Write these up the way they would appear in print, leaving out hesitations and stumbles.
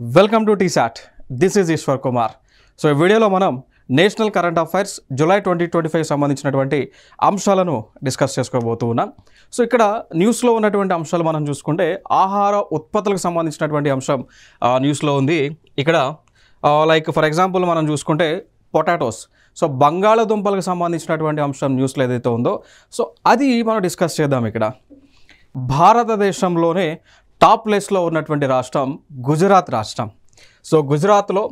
Welcome to TSAT. This is Eshwar Kumar. So ఈ వీడియోలో మనం నేషనల్ కరెంట్ అఫైర్స్ జూలై 2025 సంబంధించినటువంటి అంశాలను డిస్కస్ చేసుకోబోతూ ఉన్నాం. సో ఇక్కడ న్యూస్లో ఉన్నటువంటి అంశాలు మనం చూసుకుంటే ఆహార ఉత్పత్తులకు సంబంధించినటువంటి అంశం న్యూస్లో ఉంది. ఇక్కడ లైక్ ఫర్ ఎగ్జాంపుల్ మనం చూసుకుంటే పొటాటోస్, సో బంగాళదుంపలకు సంబంధించినటువంటి అంశం న్యూస్లో ఏదైతే ఉందో సో అది మనం డిస్కస్ చేద్దాం. ఇక్కడ భారతదేశంలోనే టాప్ ప్లేస్లో ఉన్నటువంటి రాష్ట్రం గుజరాత్ రాష్ట్రం. సో గుజరాత్లో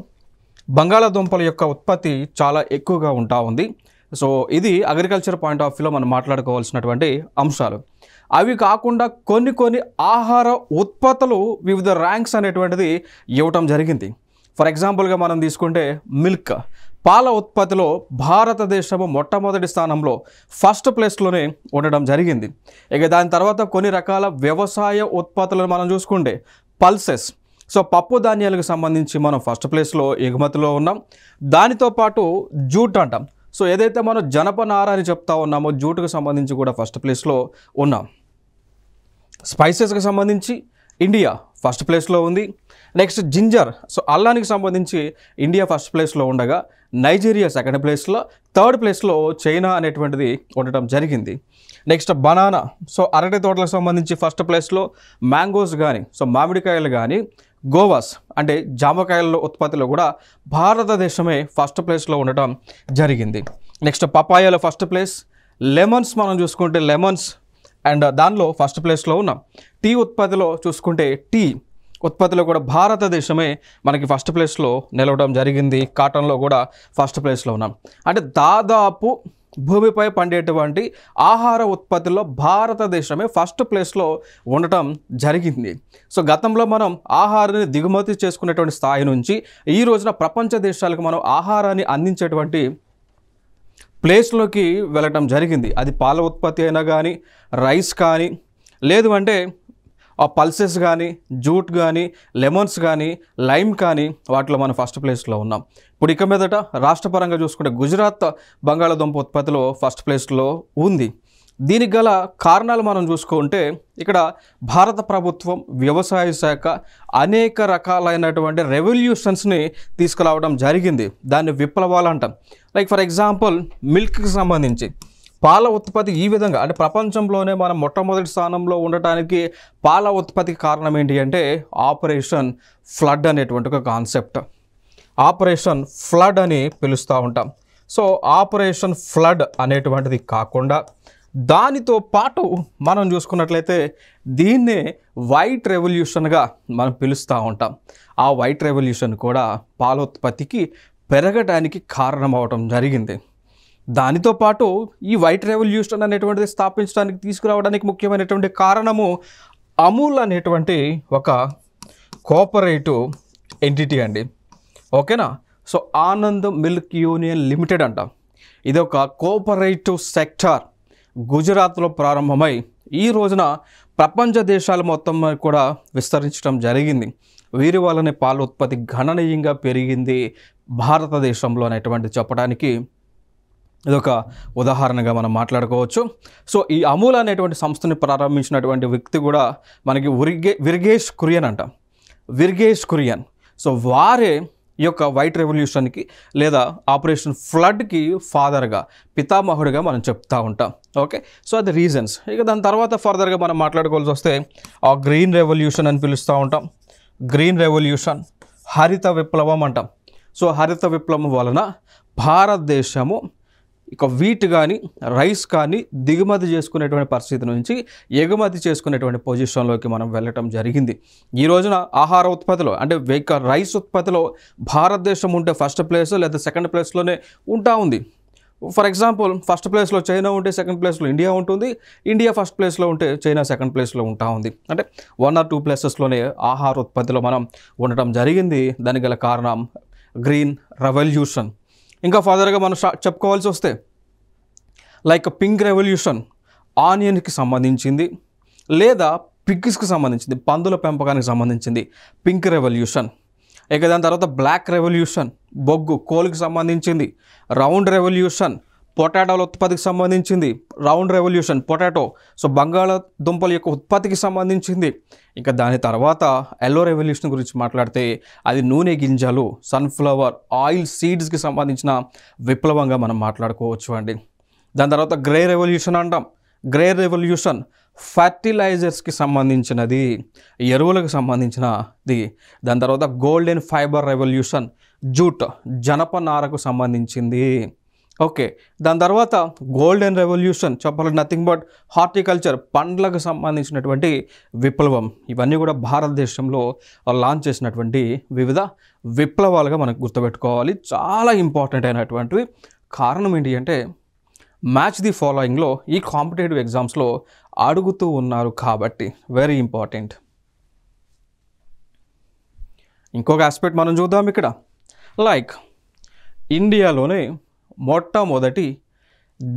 బంగాళాదుంపల యొక్క ఉత్పత్తి చాలా ఎక్కువగా ఉంటా ఉంది. సో ఇది అగ్రికల్చర్ పాయింట్ ఆఫ్ వ్యూలో మనం మాట్లాడుకోవాల్సినటువంటి అంశాలు. అవి కాకుండా కొన్ని ఆహార ఉత్పత్తులు వివిధ ర్యాంక్స్ అనేటువంటిది ఇవ్వటం జరిగింది. ఫర్ ఎగ్జాంపుల్గా మనం తీసుకుంటే మిల్క్, పాల ఉత్పత్తిలో భారతదేశము మొట్టమొదటి స్థానంలో ఫస్ట్ ప్లేస్లోనే ఉండడం జరిగింది. ఇక దాని తర్వాత కొన్ని రకాల వ్యవసాయ ఉత్పత్తులను మనం చూసుకుంటే పల్సెస్, సో పప్పు ధాన్యాలకు సంబంధించి మనం ఫస్ట్ ప్లేస్లో ఎగుమతిలో ఉన్నాం. దానితో పాటు జూట్ అంటాం, సో ఏదైతే మనం జనపనార అని చెప్తా ఉన్నామో జూట్కు సంబంధించి కూడా ఫస్ట్ ప్లేస్లో ఉన్నాం. స్పైసెస్కి సంబంధించి ఇండియా ఫస్ట్ ప్లేస్లో ఉంది. నెక్స్ట్ జింజర్, సో అల్లానికి సంబంధించి ఇండియా ఫస్ట్ ప్లేస్లో ఉండగా నైజీరియా సెకండ్ ప్లేస్లో, థర్డ్ ప్లేస్లో చైనా అనేటువంటిది ఉండటం జరిగింది. నెక్స్ట్ బనానా, సో అరటి తోటలకు సంబంధించి ఫస్ట్ ప్లేస్లో మ్యాంగోస్ కానీ, సో మామిడికాయలు కానీ, గోవాస్ అంటే జామకాయల ఉత్పత్తిలో కూడా భారతదేశమే ఫస్ట్ ప్లేస్లో ఉండటం జరిగింది. నెక్స్ట్ పపాయాలో ఫస్ట్ ప్లేస్, లెమన్స్ మనం చూసుకుంటే లెమన్స్ అండ్ దానిలో ఫస్ట్ ప్లేస్లో ఉన్నాం. టీ ఉత్పత్తిలో చూసుకుంటే టీ ఉత్పత్తిలో కూడా భారతదేశమే మనకి ఫస్ట్ ప్లేస్లో నిలవడం జరిగింది. కాటన్లో కూడా ఫస్ట్ ప్లేస్లో ఉన్నాం. అంటే దాదాపు భూమిపై పండేటువంటి ఆహార ఉత్పత్తిలో భారతదేశమే ఫస్ట్ ప్లేస్లో ఉండటం జరిగింది. సో గతంలో మనం ఆహారాన్ని దిగుమతి చేసుకునేటువంటి స్థాయి నుంచి ఈ రోజున ప్రపంచ దేశాలకు మనం ఆహారాన్ని అందించేటువంటి ప్లేస్లోకి వెళ్ళటం జరిగింది. అది పాల ఉత్పత్తి అయినా కానీ, రైస్ కానీ, లేదు అంటే పల్సెస్ కానీ, జూట్ కానీ, లెమన్స్ కానీ, లైమ్ కానీ వాటిలో మనం ఫస్ట్ ప్లేస్లో ఉన్నాం. ఇప్పుడు ఇక మీదట రాష్ట్రపరంగా చూసుకుంటే గుజరాత్ బంగాళాదుంప ఉత్పత్తిలో ఫస్ట్ ప్లేస్లో ఉంది. దీనికి గల కారణాలు మనం చూసుకుంటే ఇక్కడ భారత ప్రభుత్వం వ్యవసాయ శాఖ అనేక రకాలైనటువంటి రెవల్యూషన్స్ని తీసుకురావడం జరిగింది. దాన్ని విప్లవాలు అంటాం. లైక్ ఫర్ ఎగ్జాంపుల్ మిల్క్కి సంబంధించి పాల ఉత్పత్తి ఈ విధంగా అంటే ప్రపంచంలోనే మనం మొట్టమొదటి స్థానంలో ఉండటానికి పాల ఉత్పత్తికి కారణం ఏంటి అంటే ఆపరేషన్ ఫ్లడ్ అనేటువంటి ఒక కాన్సెప్ట్. ఆపరేషన్ ఫ్లడ్ అని పిలుస్తూ ఉంటాం. సో ఆపరేషన్ ఫ్లడ్ అనేటువంటిది కాకుండా దానితో పాటు మనం చూసుకున్నట్లయితే దీన్నే వైట్ రెవల్యూషన్గా మనం పిలుస్తూ ఉంటాం. ఆ వైట్ రెవల్యూషన్ కూడా పాల ఉత్పత్తికి పెరగడానికి కారణం అవటం జరిగింది. దానితో పాటు ఈ వైట్ రెవల్యూషన్ అనేటువంటిది స్థాపించడానికి తీసుకురావడానికి ముఖ్యమైనటువంటి కారణము అమూల్ అనేటువంటి ఒక కోఆపరేటివ్ ఎంటిటీ అండి. ఓకేనా. So Anand milk union limited అంటాం. ఇది ఒక కోఆపరేటివ్ సెక్టార్ గుజరాత్లో ప్రారంభమై ఈ రోజున ప్రపంచ దేశాలు మొత్తం కూడా విస్తరించడం జరిగింది. వీరి వల్లనే పాల ఉత్పత్తి గణనీయంగా పెరిగింది భారతదేశంలో అనేటువంటి చెప్పడానికి ఇదొక ఉదాహరణగా మనం మాట్లాడుకోవచ్చు. సో ఈ అమూల్ అనేటువంటి సంస్థని ప్రారంభించినటువంటి వ్యక్తి కూడా మనకి విర్గేష్ కురియన్ అంటాం. విర్గేష్ కురియన్, సో వారే ఈ యొక్క వైట్ రెవల్యూషన్కి లేదా ఆపరేషన్ ఫ్లడ్కి ఫాదర్గా, పితామహుడిగా మనం చెప్తూ ఉంటాం. ఓకే, సో అది రీజన్స్. ఇక దాని తర్వాత ఫర్దర్గా మనం మాట్లాడుకోవాల్సి వస్తే ఆ గ్రీన్ రెవల్యూషన్ అని పిలుస్తూ ఉంటాం. గ్రీన్ రెవల్యూషన్, హరిత విప్లవం అంటాం. సో హరిత విప్లవం వలన భారతదేశము ఇక వీట్ కానీ రైస్ కానీ దిగుమతి చేసుకునేటువంటి పరిస్థితి నుంచి ఎగుమతి చేసుకునేటువంటి పొజిషన్లోకి మనం వెళ్ళటం జరిగింది. ఈ రోజున ఆహార ఉత్పత్తిలో అంటే రైస్ ఉత్పత్తిలో భారతదేశం ఉంటే ఫస్ట్ ప్లేస్ లేదా సెకండ్ ప్లేస్లోనే ఉంటా ఉంది. ఫర్ ఎగ్జాంపుల్ ఫస్ట్ ప్లేస్లో చైనా ఉంటే సెకండ్ ప్లేస్లో ఇండియా ఉంటుంది, ఇండియా ఫస్ట్ ప్లేస్లో ఉంటే చైనా సెకండ్ ప్లేస్లో ఉంటా ఉంది. అంటే 1 or 2 ప్లేసెస్లోనే ఆహార ఉత్పత్తిలో మనం ఉండటం జరిగింది. దానికి గల కారణం గ్రీన్ రెవల్యూషన్. ఇంకా ఫర్దర్గా మనం చెప్పుకోవాల్సి వస్తే లైక్ పింక్ రెవల్యూషన్ ఆనియన్కి సంబంధించింది, లేదా పిగ్స్కి సంబంధించింది, పందుల పెంపకానికి సంబంధించింది పింక్ రెవల్యూషన్. ఇక దాని తర్వాత బ్లాక్ రెవల్యూషన్ బొగ్గు కోల్కి సంబంధించింది. రౌండ్ రెవల్యూషన్ పొటాటోల ఉత్పత్తికి సంబంధించింది. రౌండ్ రెవల్యూషన్ పొటాటో, సో బంగాళదుంపల యొక్క ఉత్పత్తికి సంబంధించింది. ఇంకా దాని తర్వాత ఎల్లో రెవల్యూషన్ గురించి మాట్లాడితే అది నూనె గింజలు, సన్ఫ్లవర్ ఆయిల్ సీడ్స్కి సంబంధించిన విప్లవంగా మనం మాట్లాడుకోవచ్చు అండి. దాని తర్వాత గ్రే రెవల్యూషన్ అంటాం. గ్రే రెవల్యూషన్ ఫర్టిలైజర్స్కి సంబంధించినది, ఎరువులకు సంబంధించినది. దాని తర్వాత గోల్డెన్ ఫైబర్ రెవల్యూషన్, జూట్ జనపనారకు సంబంధించింది. ఓకే, దాని తర్వాత గోల్డెన్ రెవల్యూషన్ చెప్పాలంటే నథింగ్ బట్ హార్టికల్చర్, పండ్లకు సంబంధించినటువంటి విప్లవం. ఇవన్నీ కూడా భారతదేశంలో లాంచ్ చేసినటువంటి వివిధ విప్లవాలుగా మనకు గుర్తుపెట్టుకోవాలి. చాలా ఇంపార్టెంట్ అయినటువంటివి. కారణం ఏంటి అంటే మ్యాచ్ ది ఫాలోయింగ్లో ఈ కాంపిటేటివ్ ఎగ్జామ్స్లో అడుగుతూ ఉన్నారు కాబట్టి వెరీ ఇంపార్టెంట్. ఇంకొక ఆస్పెక్ట్ మనం చూద్దాం ఇక్కడ. లైక్ ఇండియాలోనే మొట్టమొదటి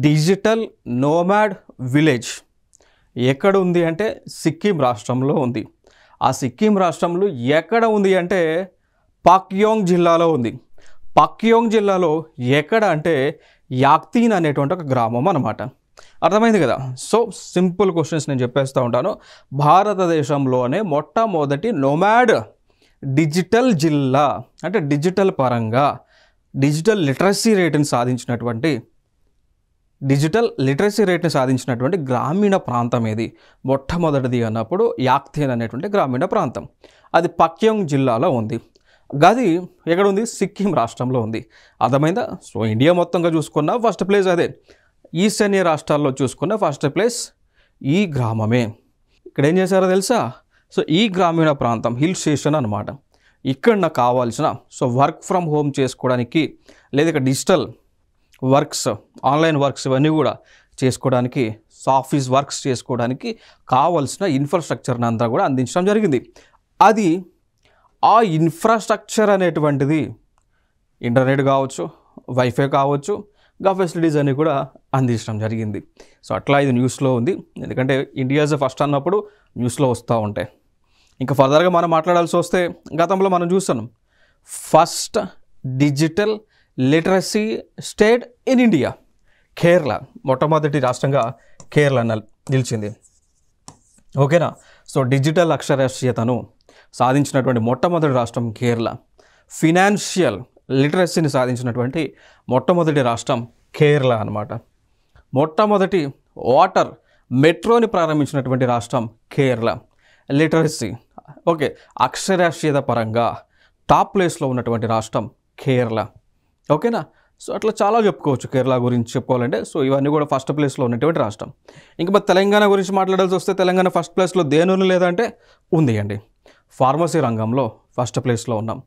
డిజిటల్ నోమాడ్ విలేజ్ ఎక్కడ ఉంది అంటే సిక్కిం రాష్ట్రంలో ఉంది. ఆ సిక్కిం రాష్ట్రంలో ఎక్కడ ఉంది అంటే పాక్యోంగ్ జిల్లాలో ఉంది. పాక్యోంగ్ జిల్లాలో ఎక్కడ అంటే యాక్తీన్ అనేటువంటి ఒక గ్రామం అన్నమాట. అర్థమైంది కదా. సో సింపుల్ క్వశ్చన్స్ నేను చెప్పేస్తూ ఉంటాను. భారతదేశంలోనే మొట్టమొదటి నోమాడ్ డిజిటల్ జిల్లా అంటే డిజిటల్ పరంగా డిజిటల్ లిటరసీ రేటుని సాధించినటువంటి గ్రామీణ ప్రాంతం ఏది మొట్టమొదటిది అన్నప్పుడు యాక్తీన్ అనేటువంటి గ్రామీణ ప్రాంతం. అది పాక్యోంగ్ జిల్లాలో ఉంది. గది ఎక్కడ ఉంది? సిక్కిం రాష్ట్రంలో ఉంది. అర్థమైందా? సో ఇండియా మొత్తంగా చూసుకున్న ఫస్ట్ ప్లేస్ అదే. ఈశాన్య రాష్ట్రాల్లో చూసుకున్న ఫస్ట్ ప్లేస్ ఈ గ్రామమే. ఇక్కడ ఏం చేశారో తెలుసా? సో ఈ గ్రామీణ ప్రాంతం హిల్ స్టేషన్ అనమాట. ఇక్కడ నాకు కావాల్సిన సో వర్క్ ఫ్రమ్ హోమ్ చేసుకోవడానికి లేదా ఇక్కడ డిజిటల్ వర్క్స్, ఆన్లైన్ వర్క్స్ ఇవన్నీ కూడా చేసుకోవడానికి, ఆఫీస్ వర్క్స్ చేసుకోవడానికి కావాల్సిన ఇన్ఫ్రాస్ట్రక్చర్ని అంతా కూడా అందించడం జరిగింది. అది ఆ ఇన్ఫ్రాస్ట్రక్చర్ అనేటువంటిది ఇంటర్నెట్ కావచ్చు, వైఫై కావచ్చు, గా ఫెసిలిటీస్ అన్నీ కూడా అందించడం జరిగింది. సో అట్లా ఇది న్యూస్లో ఉంది. ఎందుకంటే ఇండియాస్ ఫస్ట్ అన్నప్పుడు న్యూస్లో వస్తూ ఉంటాయి. ఇంకా ఫర్దర్గా మనం మాట్లాడాల్సి వస్తే గతంలో మనం చూస్తున్నాం first digital literacy state in India Kerala. మొట్టమొదటి రాష్ట్రంగా కేరళ నిలిచింది. ఓకేనా. సో డిజిటల్ అక్షరాస్యతను సాధించినటువంటి మొట్టమొదటి రాష్ట్రం కేరళ. ఫినాన్షియల్ లిటరసీని సాధించినటువంటి మొట్టమొదటి రాష్ట్రం కేరళ అనమాట. మొట్టమొదటి వాటర్ మెట్రోని ప్రారంభించినటువంటి రాష్ట్రం కేరళ. లిటరసీ ఓకే అక్షరాస్యత పరంగా టాప్ ప్లేస్లో ఉన్నటువంటి రాష్ట్రం కేరళ. ఓకేనా. సో అట్లా చాలా చెప్పుకోవచ్చు కేరళ గురించి చెప్పుకోవాలంటే. సో ఇవన్నీ కూడా ఫస్ట్ ప్లేస్లో ఉన్నటువంటి రాష్ట్రం. ఇంకా మరి తెలంగాణ గురించి మాట్లాడాల్సి వస్తే తెలంగాణ ఫస్ట్ ప్లేస్లో దేని లేదంటే ఉంది అండి. ఫార్మసీ రంగంలో ఫస్ట్ ప్లేస్లో ఉన్నాం.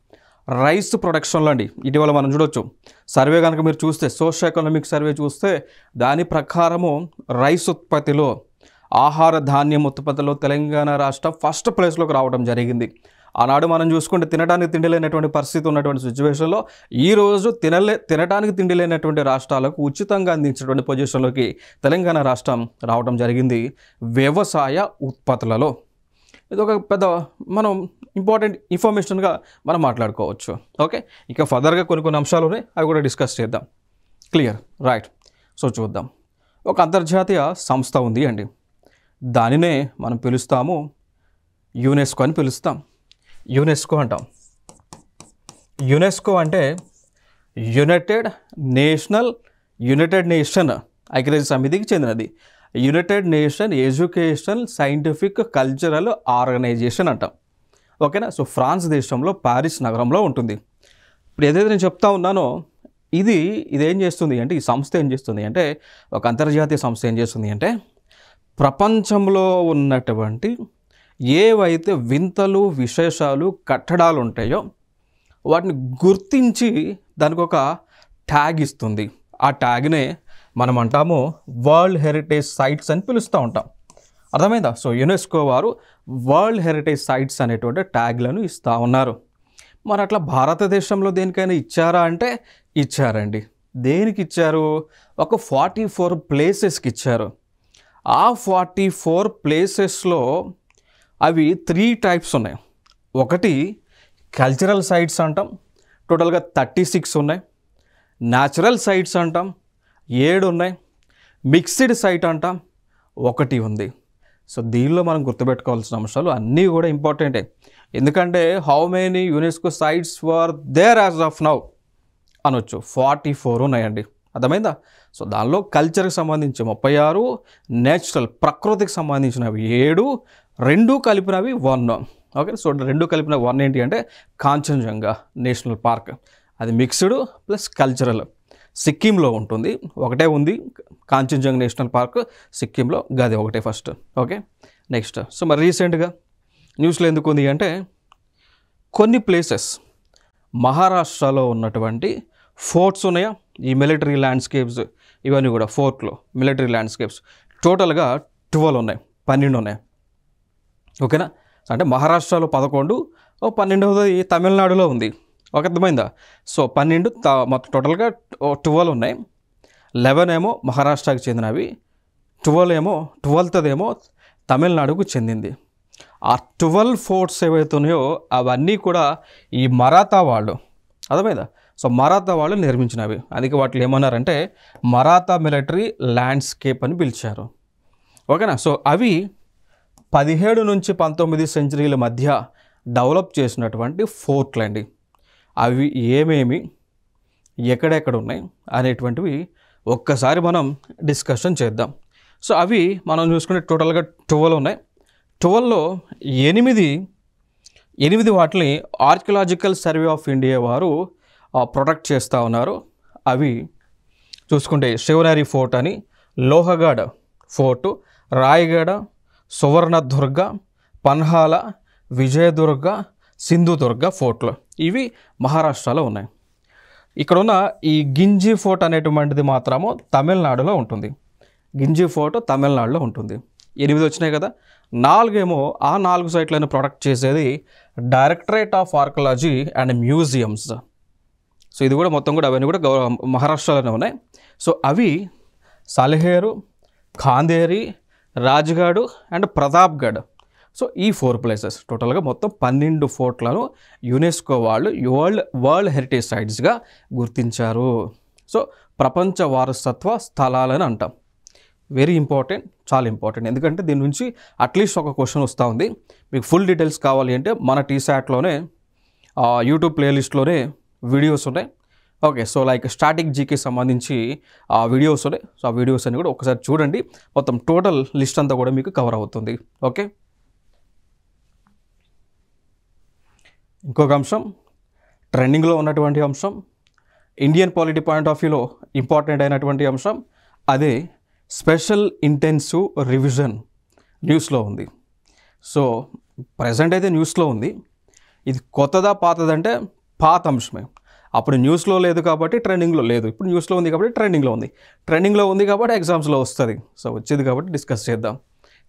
రైస్ ప్రొడక్షన్లో అండి ఇటీవల మనం చూడొచ్చు సర్వే కనుక మీరు చూస్తే సోషల్ ఎకనామిక్ సర్వే చూస్తే దాని ప్రకారము రైస్ ఉత్పత్తిలో, ఆహార ధాన్యం ఉత్పత్తిలో తెలంగాణ రాష్ట్రం ఫస్ట్ ప్లేస్లోకి రావడం జరిగింది. ఆనాడు మనం చూసుకుంటే తినడానికి తిండి లేనటువంటి పరిస్థితి ఉన్నటువంటి సిచ్యువేషన్లో ఈరోజు తినడానికి తిండి లేనటువంటి రాష్ట్రాలకు ఉచితంగా అందించినటువంటి పొజిషన్లోకి తెలంగాణ రాష్ట్రం రావడం జరిగింది వ్యవసాయ ఉత్పత్తులలో. ఇది ఒక పెద్ద మనం ఇంపార్టెంట్ ఇన్ఫర్మేషన్గా మనం మాట్లాడుకోవచ్చు. ఓకే, ఇంకా ఫర్దర్గా కొన్ని అంశాలు ఉన్నాయి, అవి కూడా డిస్కస్ చేద్దాం. Clear, right. సో చూద్దాం. ఒక అంతర్జాతీయ సంస్థ ఉంది అండి, దానినే మనం పిలుస్తాము యునెస్కో అని పిలుస్తాం. యునెస్కో అంటాం. యునెస్కో అంటే యునైటెడ్ నేషన్ ఐక్యరాజ్య సమితికి చెందినది. United Nation Educational Scientific Cultural Organization అంటాం. ఓకేనా. సో ఫ్రాన్స్ దేశంలో ప్యారిస్ నగరంలో ఉంటుంది. ఇప్పుడు ఏదైతే నేను చెప్తా ఉన్నానో ఇదేం చేస్తుంది అంటే, ఈ సంస్థ ఏం చేస్తుంది అంటే, ఒక అంతర్జాతీయ సంస్థ ఏం చేస్తుంది అంటే, ప్రపంచంలో ఉన్నటువంటి ఏవైతే వింతలు విశేషాలు కట్టడాలు ఉంటాయో వాటిని గుర్తించి దానికి ఒక ట్యాగ్ ఇస్తుంది. ఆ ట్యాగ్నే మనం అంటాము వరల్డ్ హెరిటేజ్ సైట్స్ అని పిలుస్తూ ఉంటాం. అర్థమైందా? సో యునెస్కో వారు వరల్డ్ హెరిటేజ్ సైట్స్ అనేటువంటి ట్యాగ్లను ఇస్తూ ఉన్నారు. మరి అట్లా భారతదేశంలో దేనికైనా ఇచ్చారా అంటే ఇచ్చారండి. దేనికి ఇచ్చారు? ఒక 44 ప్లేసెస్కి ఇచ్చారు. ఆ 44 ప్లేసెస్లో అవి 3 టైప్స్ ఉన్నాయి. ఒకటి కల్చరల్ సైట్స్ అంటాం, టోటల్గా 36 ఉన్నాయి. న్యాచురల్ సైట్స్ అంటాం, 7 ఉన్నాయి. మిక్స్డ్ సైట్ అంట 1 ఉంది. సో దీనిలో మనం గుర్తుపెట్టుకోవాల్సిన అంశాలు అన్నీ కూడా ఇంపార్టెంటే. ఎందుకంటే how many UNESCO sites were there as of now అనొచ్చు. 44 ఉన్నాయండి. అర్థమైందా? సో దానిలో కల్చర్కి సంబంధించి 36, నేచురల్ ప్రకృతికి సంబంధించినవి 7, 2 కలిపినవి 1. ఓకే, సో 2 కలిపిన 1 ఏంటి అంటే కాంచన్జంగా నేషనల్ పార్క్. అది మిక్స్డ్ ప్లస్ కల్చరల్. సిక్కింలో ఉంటుంది, ఒకటే ఉంది కాంచన్జంగా నేషనల్ పార్క్ సిక్కింలో, గది ఒకటే ఫస్ట్. ఓకే, నెక్స్ట్ సో మరి రీసెంట్గా న్యూస్లో ఎందుకు ఉంది అంటే కొన్ని ప్లేసెస్ మహారాష్ట్రలో ఉన్నటువంటి ఫోర్ట్స్ ఉన్నాయా, ఈ మిలిటరీ ల్యాండ్స్కేప్స్ ఇవన్నీ కూడా ఫోర్ట్లో మిలిటరీ ల్యాండ్స్కేప్స్ టోటల్గా 12 ఉన్నాయి, 12 ఉన్నాయి. ఓకేనా? అంటే మహారాష్ట్రలో 11, 12వది తమిళనాడులో ఉంది. ఒక అర్థమైందా? సో 12 మొత్తం టోటల్గా 12 ఉన్నాయి. 11 ఏమో మహారాష్ట్రకి చెందినవి, 12th ఏమో తమిళనాడుకు చెందింది. ఆ 12 ఫోర్ట్స్ ఏవైతే ఉన్నాయో అవన్నీ కూడా ఈ మరాఠా వాళ్ళు, అర్థమైందా? సో మరాఠా వాళ్ళు నిర్మించినవి. అందుకే వాటిని ఏమన్నారంటే మరాఠా మిలిటరీ ల్యాండ్స్కేప్ అని పిలిచారు. ఓకేనా? సో అవి 17 నుంచి 19 సెంచరీల మధ్య డెవలప్ చేసినటువంటి ఫోర్ట్లు అండి. అవి ఏమేమి ఎక్కడెక్కడ ఉన్నాయి అనేటువంటివి ఒక్కసారి మనం డిస్కషన్ చేద్దాం. సో అవి మనం చూసుకుంటే టోటల్గా 12 ఉన్నాయి. 12లో 8 వాటిని ఆర్కియలాజికల్ సర్వే ఆఫ్ ఇండియా వారు ప్రొటెక్ట్ చేస్తూ ఉన్నారు. అవి చూసుకుంటే శివనేరి ఫోర్ట్ అని, లోహగఢ ఫోర్టు, రాయగఢ, సువర్ణదుర్గ, పన్హాల, విజయదుర్గ, సింధుదుర్గ ఫోర్ట్లు ఇవి మహారాష్ట్రలో ఉన్నాయి. ఇక్కడున్న ఈ గింజి ఫోర్ట్ అనేటువంటిది మాత్రము తమిళనాడులో ఉంటుంది. గింజి ఫోర్ట్ తమిళనాడులో ఉంటుంది. 8 వచ్చినాయి కదా, 4 ఏమో ఆ 4 సైట్లను ప్రొటెక్ట్ చేసేది directorate of archaeology and museums. So ఇది కూడా మొత్తం కూడా అవన్నీ కూడా మహారాష్ట్రలోనే ఉన్నాయి. సో అవి సల్హేరు, ఖాందేరి, రాజ్గఢ్ అండ్ ప్రతాప్గఢ్. సో ఈ 4 ప్లేసెస్ టోటల్గా మొత్తం 12 ఫోర్ట్లను యునెస్కో వాళ్ళు వరల్డ్ హెరిటేజ్ సైట్స్గా గుర్తించారు. సో ప్రపంచ వారసత్వ స్థలాలని అంటాం. వెరీ ఇంపార్టెంట్, చాలా ఇంపార్టెంట్. ఎందుకంటే దీని నుంచి అట్లీస్ట్ ఒక క్వశ్చన్ వస్తూ ఉంది. మీకు ఫుల్ డీటెయిల్స్ కావాలి అంటే మన టీసాట్లోనే యూట్యూబ్ ప్లేలిస్ట్లోనే వీడియోస్ ఉన్నాయి. ఓకే, సో లైక్ స్టాటిక్ జీకి సంబంధించి వీడియోస్ ఉన్నాయి. సో ఆ వీడియోస్ అన్ని కూడా ఒకసారి చూడండి. మొత్తం టోటల్ లిస్ట్ అంతా కూడా మీకు కవర్ అవుతుంది. ఓకే, ఇంకొక అంశం ట్రెండింగ్లో ఉన్నటువంటి అంశం, ఇండియన్ పాలిటీ పాయింట్ ఆఫ్ వ్యూలో ఇంపార్టెంట్ అయినటువంటి అంశం, అదే స్పెషల్ ఇంటెన్సివ్ రివిజన్ న్యూస్లో ఉంది. సో ప్రజెంట్ అయితే న్యూస్లో ఉంది. ఇది కొత్తదా పాతదంటే పాత అంశమే. అప్పుడు న్యూస్లో లేదు కాబట్టి ట్రెండింగ్లో లేదు, ఇప్పుడు న్యూస్లో ఉంది కాబట్టి ట్రెండింగ్లో ఉంది. ట్రెండింగ్లో ఉంది కాబట్టి ఎగ్జామ్స్లో వస్తుంది. సో వచ్చేది కాబట్టి డిస్కస్ చేద్దాం.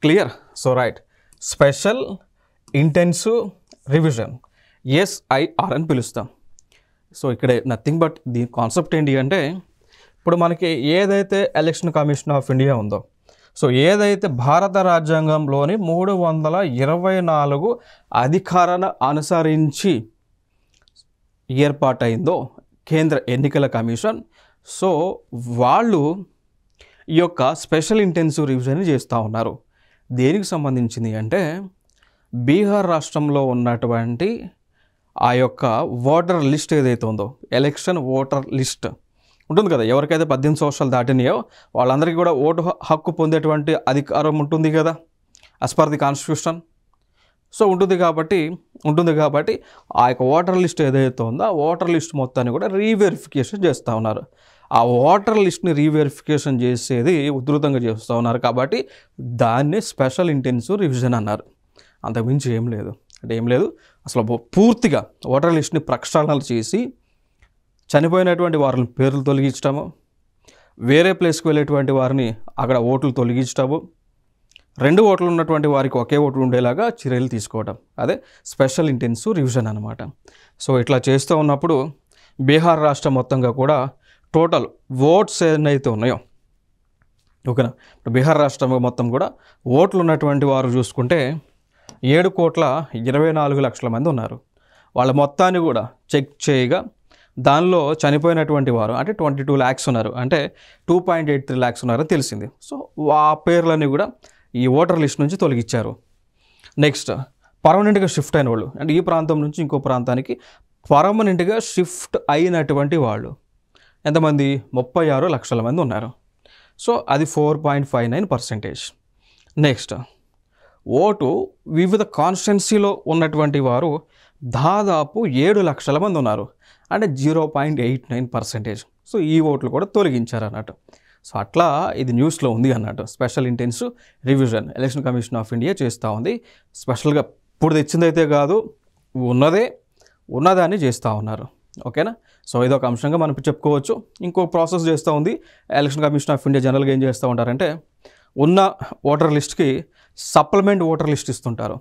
Clear? So right, special intensive revision, SIR అని పిలుస్తాం. సో ఇక్కడ నథింగ్ బట్ దీని కాన్సెప్ట్ ఏంటి అంటే, ఇప్పుడు మనకి ఏదైతే ఎలక్షన్ కమిషన్ ఆఫ్ ఇండియా ఉందో, సో ఏదైతే భారత రాజ్యాంగంలోని 324 అధికారాన్ని అనుసరించి ఏర్పాటైందో కేంద్ర ఎన్నికల కమిషన్, సో వాళ్ళు ఈ యొక్క స్పెషల్ ఇంటెన్సివ్ రివిజన్ చేస్తూ ఉన్నారు. దేనికి సంబంధించింది అంటే బీహార్ రాష్ట్రంలో ఉన్నటువంటి ఆ యొక్క ఓటర్ లిస్ట్ ఏదైతే ఉందో, ఎలక్షన్ ఓటర్ లిస్ట్ ఉంటుంది కదా, ఎవరికైతే 18 సంవత్సరాలు దాటినాయో వాళ్ళందరికీ కూడా ఓటు హక్కు పొందేటువంటి అధికారం ఉంటుంది కదా, as per the constitution. So ఉంటుంది కాబట్టి ఆ యొక్క ఓటర్ లిస్ట్ ఏదైతే ఉందో ఆ ఓటర్ లిస్ట్ మొత్తాన్ని కూడా రీవెరిఫికేషన్ చేస్తూ ఉన్నారు. ఆ ఓటర్ లిస్ట్ని రీవెరిఫికేషన్ చేసేది ఉధృతంగా చేస్తూ ఉన్నారు. కాబట్టి దాన్నే స్పెషల్ ఇంటెన్సివ్ రివిజన్ అన్నారు. అంతకుమించి ఏం లేదు. అసలు పూర్తిగా ఓటర్ లిస్ట్ని ప్రక్షాళనలు చేసి చనిపోయినటువంటి వారిని పేర్లు తొలగించడము, వేరే ప్లేస్కి వెళ్ళేటువంటి వారిని అక్కడ ఓట్లు తొలగించడము, 2 ఓట్లు ఉన్నటువంటి వారికి ఒకే ఓటు ఉండేలాగా చర్యలు తీసుకోవడం, అదే స్పెషల్ ఇంటెన్సివ్ రివిజన్ అనమాట. సో ఇట్లా చేస్తూ ఉన్నప్పుడు బీహార్ రాష్ట్రం మొత్తంగా కూడా టోటల్ ఓట్స్ ఏదైతే ఉన్నాయో, ఓకేనా, ఇప్పుడు బీహార్ రాష్ట్రం మొత్తం కూడా ఓట్లు ఉన్నటువంటి వారు చూసుకుంటే 7,24,00,000 మంది ఉన్నారు. వాళ్ళ మొత్తాన్ని కూడా చెక్ చేయగా దానిలో చనిపోయినటువంటి వారు అంటే 22 lakhs ఉన్నారు, అంటే 2.83 lakhs ఉన్నారని తెలిసింది. సో ఆ పేర్లన్నీ కూడా ఈ ఓటర్ లిస్ట్ నుంచి తొలగించారు. నెక్స్ట్ పర్మనెంట్గా షిఫ్ట్ అయిన వాళ్ళు, అంటే ఈ ప్రాంతం నుంచి ఇంకో ప్రాంతానికి పర్మనెంట్గా షిఫ్ట్ అయినటువంటి వాళ్ళు ఎంతమంది? 36 లక్షల మంది ఉన్నారు. సో అది 4.59%. నెక్స్ట్ ఓటు వివిధ కాన్స్టిట్యున్సీలో ఉన్నటువంటి వారు దాదాపు 7 లక్షల మంది ఉన్నారు, అంటే 0.89%. సో ఈ ఓట్లు కూడా తొలగించారు అన్నట్టు. సో అట్లా ఇది న్యూస్లో ఉంది అన్నట్టు. Special intensive revision election commission of India చేస్తూ ఉంది. స్పెషల్గా ఇప్పుడు తెచ్చిందైతే కాదు, ఉన్నదాన్ని చేస్తూ ఉన్నారు. ఓకేనా? సో ఇదొక అంశంగా మనం చెప్పుకోవచ్చు. ఇంకో ప్రాసెస్ చేస్తూ ఉంది ఎలక్షన్ కమిషన్ ఆఫ్ ఇండియా. జనరల్గా ఏం చేస్తూ ఉంటారంటే ఉన్న ఓటర్ లిస్ట్కి సప్లిమెంట్ ఓటర్ లిస్ట్ ఇస్తుంటారు.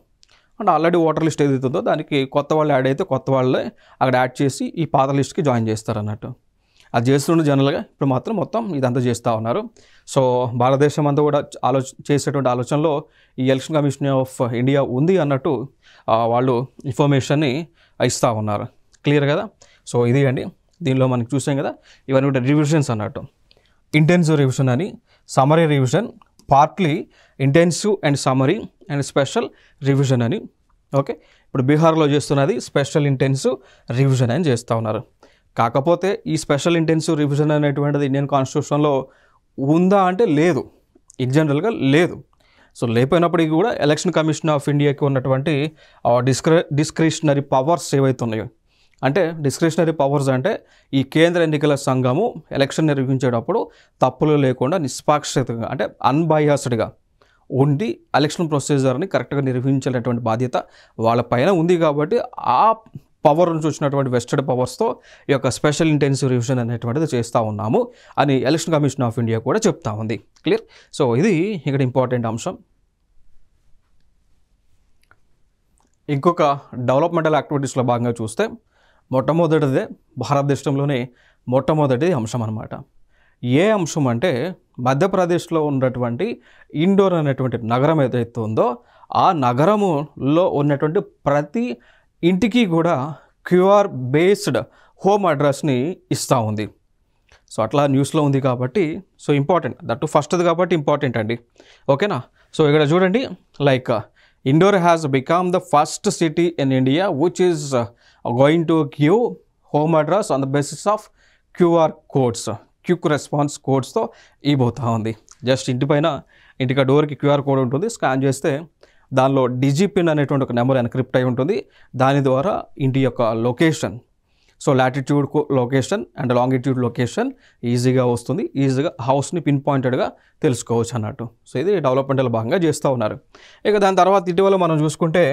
అంటే ఆల్రెడీ ఓటర్ లిస్ట్ ఏదైతే ఉందో దానికి కొత్త వాళ్ళు యాడ్ అయితే కొత్త వాళ్ళే అక్కడ యాడ్ చేసి ఈ పాత లిస్ట్కి జాయిన్ చేస్తారు అన్నట్టు. అది చేస్తుండే జనరల్గా. ఇప్పుడు మాత్రం మొత్తం ఇదంతా చేస్తూ ఉన్నారు. సో భారతదేశం అంతా కూడా చేసేటువంటి ఆలోచనలో ఈ ఎలక్షన్ కమిషన్ ఆఫ్ ఇండియా ఉంది అన్నట్టు వాళ్ళు ఇన్ఫర్మేషన్ని ఇస్తూ ఉన్నారు. క్లియర్ కదా? సో ఇది అండి. దీనిలో మనకి చూసాం కదా, ఇవన్నీ కూడా రివిజన్స్ అన్నట్టు. ఇంటెన్సివ్ రివిజన్ అని, summary revision, partly intensive and summary and special revision అని. ఓకే, ఇప్పుడు బీహార్లో చేస్తున్నది స్పెషల్ ఇంటెన్సివ్ రివిజన్ అని చేస్తూ ఉన్నారు. కాకపోతే ఈ స్పెషల్ ఇంటెన్సివ్ రివిజన్ అనేటువంటిది ఇండియన్ కాన్స్టిట్యూషన్లో ఉందా అంటే లేదు, ఇన్ జనరల్గా లేదు. సో లేకపోయినప్పటికీ కూడా ఎలక్షన్ కమిషన్ ఆఫ్ ఇండియాకి ఉన్నటువంటి డిస్క్రిషనరీ పవర్స్ ఏవైతే ఉన్నాయో, అంటే డిస్క్రిషనరీ పవర్స్ అంటే ఈ కేంద్ర ఎన్నికల సంఘము ఎలక్షన్ నిర్వహించేటప్పుడు తప్పులు లేకుండా నిష్పాక్షితంగా అంటే అన్బయాస్డ్గా ఉండి ఎలక్షన్ ప్రొసీజర్ని కరెక్ట్గా నిర్వహించేటటువంటి బాధ్యత వాళ్ళపైన ఉంది. కాబట్టి ఆ పవర్ నుంచి వచ్చినటువంటి వెస్టెడ్ పవర్స్తో ఈ యొక్క స్పెషల్ ఇంటెన్సివ్ రివిజన్ అనేటువంటిది చేస్తూ ఉన్నాము అని ఎలక్షన్ కమిషన్ ఆఫ్ ఇండియా కూడా చెప్తా ఉంది. క్లియర్? సో ఇది ఇక్కడ ఇంపార్టెంట్ అంశం. ఇంకొక డెవలప్మెంటల్ యాక్టివిటీస్లో భాగంగా చూస్తే మొట్టమొదటిదే భారతదేశంలోనే మొట్టమొదటి అంశం అన్నమాట. ఏ అంశం అంటే మధ్యప్రదేశ్లో ఉన్నటువంటి ఇండోర్ అనేటువంటి నగరం ఏదైతే ఉందో ఆ నగరములో ఉన్నటువంటి ప్రతి ఇంటికి కూడా క్యూఆర్ బేస్డ్ హోమ్ అడ్రస్ని ఇస్తూ ఉంది. సో అట్లా న్యూస్లో ఉంది కాబట్టి సో ఇంపార్టెంట్, దట్టు ఫస్ట్ది కాబట్టి ఇంపార్టెంట్ అండి. ఓకేనా? సో ఇక్కడ చూడండి, like Indore has become the first city in India which is going to give home address on the basis of QR codes, quick response కోడ్స్తో ఇవ్వబోతూ ఉంది. జస్ట్ ఇంటికి డోర్కి క్యూఆర్ కోడ్ ఉంటుంది, స్కాన్ చేస్తే దానిలో డిజిపిన్ అనేటువంటి ఒక నెంబర్ ఎన్క్రిప్ట్ అయి ఉంటుంది. దాని ద్వారా ఇంటి యొక్క location, so latitude location and longitude location ఈజీగా వస్తుంది. ఈజీగా హౌస్ని పిన్ పాయింటెడ్గా తెలుసుకోవచ్చు అన్నట్టు. సో ఇది డెవలప్మెంటల్ భాగంగా చేస్తూ ఉన్నారు. ఇక దాని తర్వాత ఇటీవల మనం చూసుకుంటే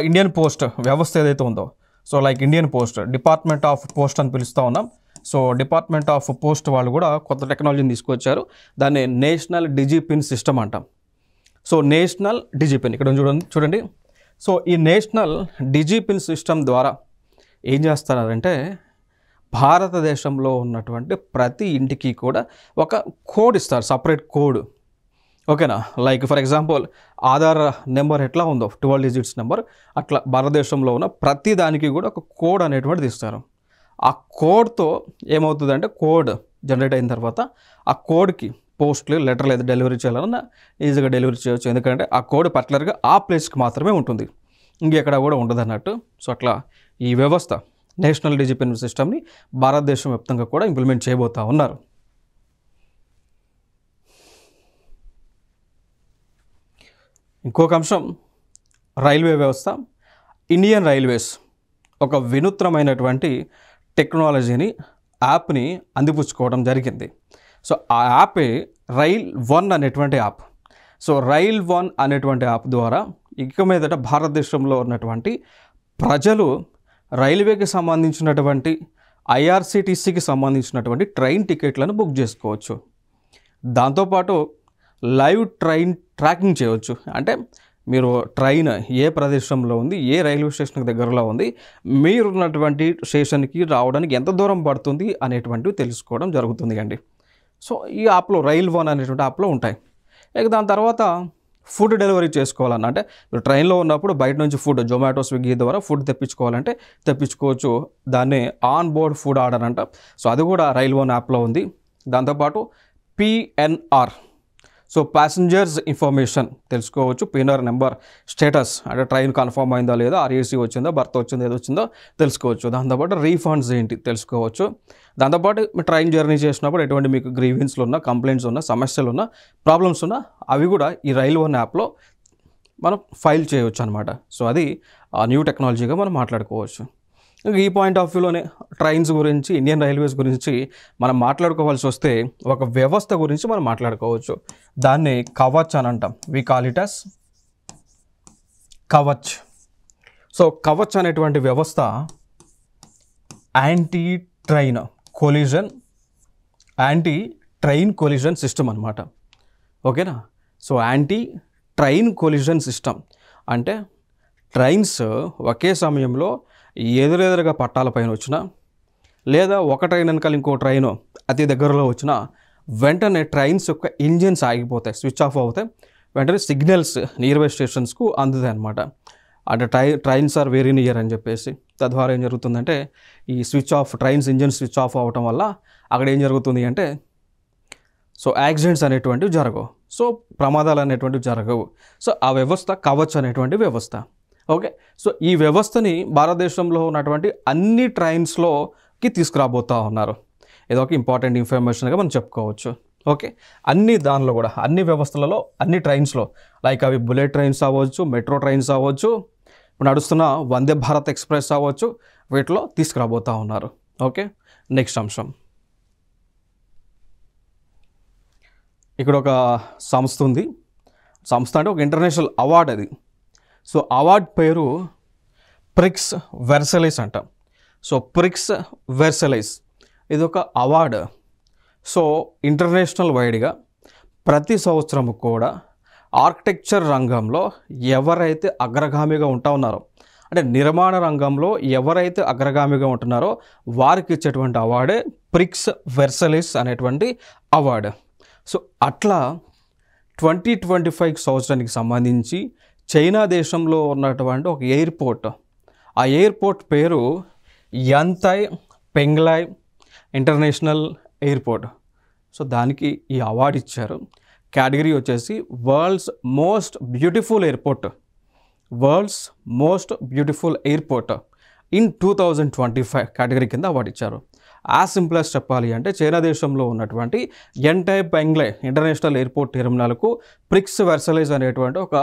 ఇండియన్ పోస్ట్ వ్యవస్థ ఏదైతే ఉందో, so like Indian post, department of post అని పిలుస్తూ ఉన్నాం. సో డిపార్ట్మెంట్ ఆఫ్ పోస్ట్ వాళ్ళు కూడా కొత్త టెక్నాలజీని తీసుకొచ్చారు. దాన్ని నేషనల్ డిజిపిన్ సిస్టమ్ అంటాం. సో నేషనల్ డిజిపిన్ ఇక్కడ చూడండి. సో ఈ నేషనల్ డిజిపిన్ సిస్టమ్ ద్వారా ఏం చేస్తున్నారంటే భారతదేశంలో ఉన్నటువంటి ప్రతి ఇంటికి కూడా ఒక కోడ్ ఇస్తారు, సపరేట్ కోడ్. ఓకేనా? Like for example Aadhaar number ఎట్లా ఉందో 12 digits నెంబర్, అట్లా భారతదేశంలో ఉన్న ప్రతి దానికి కూడా ఒక కోడ్ అనేటువంటిది ఇస్తారు. ఆ కోడ్తో ఏమవుతుందంటే కోడ్ జనరేట్ అయిన తర్వాత ఆ కోడ్కి పోస్ట్లు లెటర్ లేదా డెలివరీ చేయాలన్నా ఈజీగా డెలివరీ చేయవచ్చు. ఎందుకంటే ఆ కోడ్ పర్టికులర్గా ఆ ప్లేస్కి మాత్రమే ఉంటుంది, ఇంకెక్కడ కూడా ఉండదు అన్నట్టు. సో అట్లా ఈ వ్యవస్థ నేషనల్ డిజిపిన్ సిస్టమ్ని భారతదేశం వ్యాప్తంగా కూడా ఇంప్లిమెంట్ చేయబోతూ ఉన్నారు. ఇంకొక అంశం రైల్వే వ్యవస్థ. ఇండియన్ రైల్వేస్ ఒక వినూత్నమైనటువంటి టెక్నాలజీని, యాప్ని అందిపుచ్చుకోవడం జరిగింది. సో ఆ యాపే రైల్1 అనేటువంటి యాప్. సో రైల్1 అనేటువంటి యాప్ ద్వారా ఇక మీదట భారతదేశంలో ఉన్నటువంటి ప్రజలు రైల్వేకి సంబంధించినటువంటి ఐఆర్సిటిసికి సంబంధించినటువంటి ట్రైన్ టికెట్లను బుక్ చేసుకోవచ్చు. దాంతోపాటు లైవ్ ట్రైన్ ట్రాకింగ్ చేయవచ్చు. అంటే మీరు ట్రైన్ ఏ ప్రదేశంలో ఉంది, ఏ రైల్వే స్టేషన్కి దగ్గరలో ఉంది, మీరున్నటువంటి స్టేషన్కి రావడానికి ఎంత దూరం పడుతుంది అనేటువంటివి తెలుసుకోవడం జరుగుతుంది అండి. సో ఈ యాప్లో రైల్1 అనేటువంటి యాప్లో ఉంటాయి. ఇక దాని తర్వాత ఫుడ్ డెలివరీ చేసుకోవాలన్న, అంటే మీరు ట్రైన్లో ఉన్నప్పుడు బయట నుంచి ఫుడ్ జొమాటో స్విగ్గీ ద్వారా ఫుడ్ తెప్పించుకోవాలంటే తెప్పించుకోవచ్చు. దాన్ని ఆన్ బోర్డ్ ఫుడ్ ఆర్డర్ అంట. సో అది కూడా రైల్వే యాప్లో ఉంది. దాంతోపాటు పిఎన్ఆర్, సో ప్యాసింజర్స్ ఇన్ఫర్మేషన్ తెలుసుకోవచ్చు. పిఎన్ఆర్ నెంబర్ స్టేటస్, అంటే ట్రైన్ కన్ఫర్మ్ అయిందా లేదా, ఆర్ఏసీ వచ్చిందో, బర్త్ వచ్చిందో, ఏదో వచ్చిందో తెలుసుకోవచ్చు. దాంతోపాటు రీఫండ్స్ ఏంటి తెలుసుకోవచ్చు. దాంతోపాటు మీ ట్రైన్ జర్నీ చేసినప్పుడు ఎటువంటి మీకు గ్రీవెన్స్లు ఉన్నా, కంప్లైంట్స్ ఉన్నా, సమస్యలు ఉన్నా, ప్రాబ్లమ్స్ ఉన్నా అవి కూడా ఈ రైల్వే యాప్లో మనం ఫైల్ చేయవచ్చు అనమాట. సో అది న్యూ టెక్నాలజీగా మనం మాట్లాడుకోవచ్చు. ఈ పాయింట్ ఆఫ్ వ్యూలోనే ట్రైన్స్ గురించి, ఇండియన్ రైల్వేస్ గురించి మనం మాట్లాడుకోవాల్సి వస్తే ఒక వ్యవస్థ గురించి మనం మాట్లాడుకోవచ్చు. దాన్ని కవచ్ అని అంటాం. We call it as Kavach. So Kavach అనేటువంటి వ్యవస్థ యాంటీ ట్రైన్ కొలిజన్ సిస్టమ్ అనమాట. ఓకేనా. So anti train collision system అంటే ట్రైన్స్ ఒకే సమయంలో ఎదురెదురుగా పట్టాలపైన వచ్చినా, లేదా ఒక ట్రైన్ వెనకాల ఇంకో ట్రైన్ అతి దగ్గరలో వచ్చినా వెంటనే ట్రైన్స్ యొక్క ఇంజిన్స్ ఆగిపోతాయి, స్విచ్ ఆఫ్ అవుతాయి. వెంటనే సిగ్నల్స్ నియర్ బై స్టేషన్స్కు అందుతాయి అనమాట. అంటే ట్రైన్స్ ఆర్ వెరీ నియర్ అని చెప్పేసి. తద్వారా ఏం జరుగుతుందంటే ఈ ట్రైన్స్ ఇంజిన్ స్విచ్ ఆఫ్ అవ్వటం వల్ల అక్కడ ఏం జరుగుతుంది అంటే సో యాక్సిడెంట్స్ అనేటువంటివి జరగవు, సో ప్రమాదాలు అనేటువంటివి జరగవు. సో ఆ వ్యవస్థ కవచ్ అనేటువంటి వ్యవస్థ. ఓకే. సో ఈ వ్యవస్థని భారతదేశంలో ఉన్నటువంటి అన్ని ట్రైన్స్లోకి తీసుకురాబోతూ ఉన్నారు. ఇది ఒక ఇంపార్టెంట్ ఇన్ఫర్మేషన్గా మనం చెప్పుకోవచ్చు. ఓకే. దానిలో కూడా అన్ని వ్యవస్థలలో, అన్ని ట్రైన్స్లో, లైక్ అవి బుల్లెట్ ట్రైన్స్ అవ్వచ్చు, మెట్రో ట్రైన్స్ అవ్వచ్చు, ఇప్పుడు నడుస్తున్న వందే భారత్ ఎక్స్ప్రెస్ అవ్వచ్చు, వీటిలో తీసుకురాబోతూ ఉన్నారు. ఓకే. నెక్స్ట్ అంశం, ఇక్కడ ఒక సంస్థ ఉంది. సంస్థ అంటే ఒక ఇంటర్నేషనల్ అవార్డ్ అది. సో అవార్డ్ పేరు ప్రిక్స్ వెర్సైలెస్ అంట. సో ప్రిక్స్ వెర్సైలెస్ ఇది ఒక అవార్డు. సో ఇంటర్నేషనల్ వైడ్గా ప్రతి సంవత్సరం కూడా ఆర్కిటెక్చర్ రంగంలో ఎవరైతే అగ్రగామిగా ఉన్నారో, అంటే నిర్మాణ రంగంలో ఎవరైతే అగ్రగామిగా ఉంటున్నారో వారికి ఇచ్చేటువంటి అవార్డే ప్రిక్స్ వెర్సైలెస్ అనేటువంటి అవార్డు. సో అట్లా 2025 సంవత్సరానికి సంబంధించి చైనా దేశంలో ఉన్నటువంటి ఒక ఎయిర్పోర్ట్, ఆ ఎయిర్పోర్ట్ పేరు యంతై పెంగ్లాయ్ ఇంటర్నేషనల్ ఎయిర్పోర్ట్. సో దానికి ఈ అవార్డు ఇచ్చారు. కేటగిరీ వచ్చేసి world's most beautiful airport in 2025 category కింద అవార్డు ఇచ్చారు. సింపుల్గా చెప్పాలి అంటే చైనా దేశంలో ఉన్నటువంటి యంతై పెంగ్లాయ్ ఇంటర్నేషనల్ ఎయిర్పోర్ట్ టెర్మినల్కు ప్రిక్స్ వెర్సైలెస్ అనేటువంటి ఒక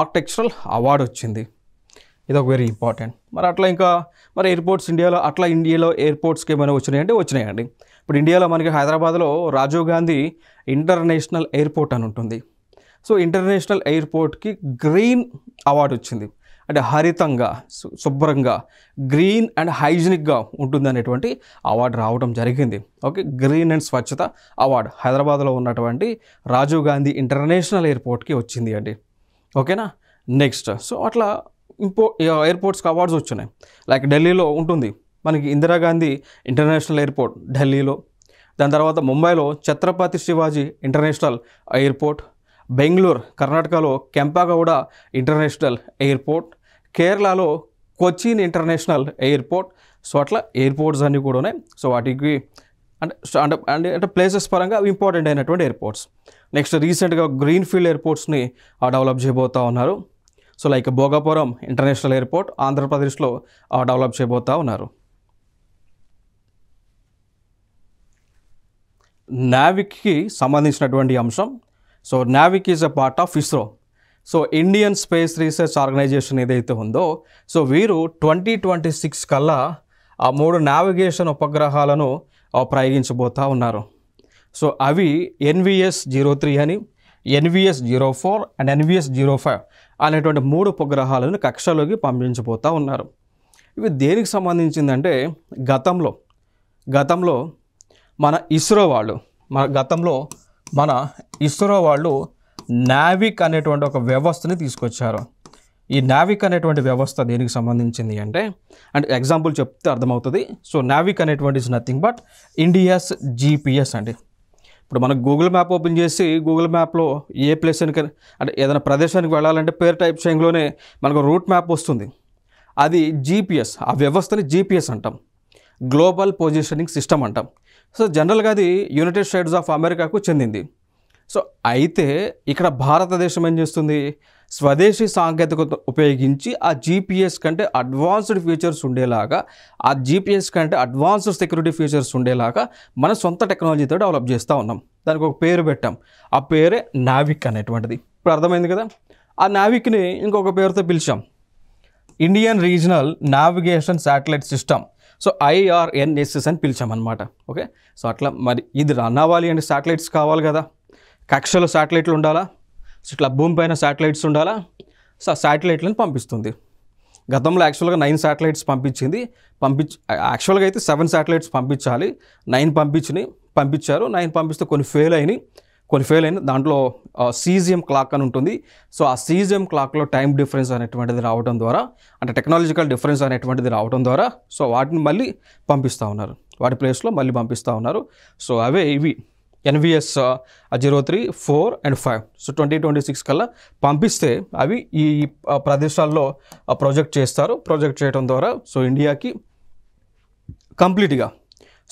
ఆర్కిటెక్చరల్ అవార్డు వచ్చింది. ఇది ఒక వెరీ ఇంపార్టెంట్. మరి ఎయిర్పోర్ట్స్ ఇండియాలో ఎయిర్పోర్ట్స్కి ఏమైనా వచ్చినాయంటే వచ్చినాయండి. ఇప్పుడు ఇండియాలో మనకి హైదరాబాద్లో రాజీవ్ గాంధీ ఇంటర్నేషనల్ ఎయిర్పోర్ట్ అని ఉంటుంది. సో ఇంటర్నేషనల్ ఎయిర్పోర్ట్కి గ్రీన్ అవార్డు వచ్చింది. అంటే హరితంగా, శుభ్రంగా, గ్రీన్ అండ్ హైజీనిక్గా ఉంటుంది అనేటువంటి అవార్డు రావడం జరిగింది. ఓకే. గ్రీన్ అండ్ స్వచ్ఛత అవార్డు హైదరాబాద్లో ఉన్నటువంటి రాజీవ్ గాంధీ ఇంటర్నేషనల్ ఎయిర్పోర్ట్కి వచ్చింది అండి. ఓకేనా. నెక్స్ట్, సో అట్లా ఎయిర్పోర్ట్స్కి అవార్డ్స్ వచ్చినాయి. లైక్ ఢిల్లీలో ఉంటుంది మనకి ఇందిరాగాంధీ ఇంటర్నేషనల్ ఎయిర్పోర్ట్ ఢిల్లీలో. దాని తర్వాత ముంబైలో ఛత్రపతి శివాజీ ఇంటర్నేషనల్ ఎయిర్పోర్ట్, బెంగళూరు కర్ణాటకలో కెంపగౌడ ఇంటర్నేషనల్ ఎయిర్పోర్ట్, కేరళలో కొచ్చిన్ ఇంటర్నేషనల్ ఎయిర్పోర్ట్. సో అట్లా ఎయిర్పోర్ట్స్ అన్నీ కూడా ఉన్నాయి. సో వాటికి అంటే ప్లేసెస్ పరంగా ఇంపార్టెంట్ అయినటువంటి ఎయిర్పోర్ట్స్. నెక్స్ట్ రీసెంట్గా గ్రీన్ ఫీల్డ్ ఎయిర్పోర్ట్స్ని డెవలప్ చేయబోతూ ఉన్నారు. So like Bhogapuram international airport ఆంధ్రప్రదేశ్లో డెవలప్ చేయబోతూ ఉన్నారు. నావిక్కి సంబంధించినటువంటి అంశం. So NavIC is a part of ISRO. So Indian Space Research Organisation ఏదైతే ఉందో, సో వీరు 2026 కల్లా ఆ 3 నావిగేషన్ ఉపగ్రహాలను ప్రయోగించబోతూ ఉన్నారు. సో అవి NVS-03 అని, NVS-04 అండ్ NVS-05 అనేటువంటి 3 ఉపగ్రహాలను కక్షలోకి పంపించబోతూ ఉన్నారు. ఇవి దేనికి సంబంధించిందంటే గతంలో మన ఇస్రో వాళ్ళు నావిక్ అనేటువంటి ఒక వ్యవస్థని తీసుకొచ్చారు. ఈ నావిక్ అనేటువంటి వ్యవస్థ దేనికి సంబంధించింది అంటే ఎగ్జాంపుల్ చెప్తే అర్థమవుతుంది. సో నావిక్ అనేటువంటి is nothing but India's GPS అండి. ఇప్పుడు మనకు గూగుల్ మ్యాప్ ఓపెన్ చేసి గూగుల్ మ్యాప్లో ఏ ప్లేస్ అంటే ఏదైనా ప్రదేశానికి వెళ్ళాలంటే పేరు టైప్ చేయడంలోనే మనకు రూట్ మ్యాప్ వస్తుంది. అది జీపీఎస్, ఆ వ్యవస్థని జీపీఎస్ అంటాం, గ్లోబల్ పొజిషనింగ్ సిస్టమ్ అంటాం. సో జనరల్గా అది యునైటెడ్ స్టేట్స్ ఆఫ్ అమెరికాకు చెందింది. సో అయితే ఇక్కడ భారతదేశం ఏం చేస్తుంది, స్వదేశీ సాంకేతికత ఉపయోగించి ఆ జీపీఎస్ కంటే అడ్వాన్స్డ్ ఫీచర్స్ ఉండేలాగా, ఆ జీపీఎస్ కంటే అడ్వాన్స్డ్ సెక్యూరిటీ ఫీచర్స్ ఉండేలాగా మన సొంత టెక్నాలజీతో డెవలప్ చేస్తూ ఉన్నాం. దానికి ఒక పేరు పెట్టాం, ఆ పేరే నావిక్ అనేటువంటిది. ఇప్పుడు అర్థమైంది కదా. ఆ నావిక్ని ఇంకొక పేరుతో పిలిచాం, Indian regional navigation satellite system. So IRNSS అని పిలిచామన్నమాట. ఓకే, సో అట్లా మరి ఇది రన్ అవ్వాలి అంటే శాటిలైట్స్ కావాలి కదా, కక్షలో శాటిలైట్లు ఉండాలా, సో ఇట్లా భూమి పైన శాటిలైట్స్ ఉండాలా. సో ఆ శాటిలైట్లను పంపిస్తుంది. గతంలో యాక్చువల్గా 9 శాటిలైట్స్ పంపించింది. యాక్చువల్గా అయితే 7 శాటిలైట్స్ పంపించాలి, 9 పంపించారు. 9 పంపిస్తే కొన్ని ఫెయిల్ అయినాయి. దాంట్లో సీజియం క్లాక్ అని ఉంటుంది. సో ఆ సీజియం క్లాక్లో టైం డిఫరెన్స్ అనేటువంటిది రావడం ద్వారా, అంటే టెక్నాలజికల్ డిఫరెన్స్ అనేటువంటిది రావడం ద్వారా సో వాటిని మళ్ళీ పంపిస్తూ ఉన్నారు, వాటి ప్లేస్లో మళ్ళీ పంపిస్తూ ఉన్నారు. సో అవే ఇవి NVS 03, 4 and 5. సో 2026 కల్లా పంపిస్తే అవి ఈ ప్రదేశాల్లో ప్రొజెక్ట్ చేస్తారు. ప్రొజెక్ట్ చేయడం ద్వారా సో ఇండియాకి కంప్లీట్గా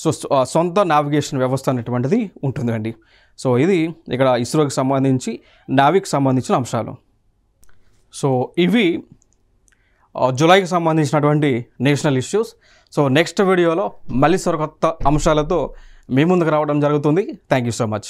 సో సొంత నావిగేషన్ వ్యవస్థ అనేటువంటిది ఉంటుందండి. సో ఇది ఇక్కడ ఇస్రోకి సంబంధించి నావిక్ సంబంధించిన అంశాలు. సో ఇవి జూలైకి సంబంధించినటువంటి నేషనల్ ఇష్యూస్. సో నెక్స్ట్ వీడియోలో మళ్ళీ సరికొత్త అంశాలతో మీ ముందుకు రావడం జరుగుతుంది. Thank you so much.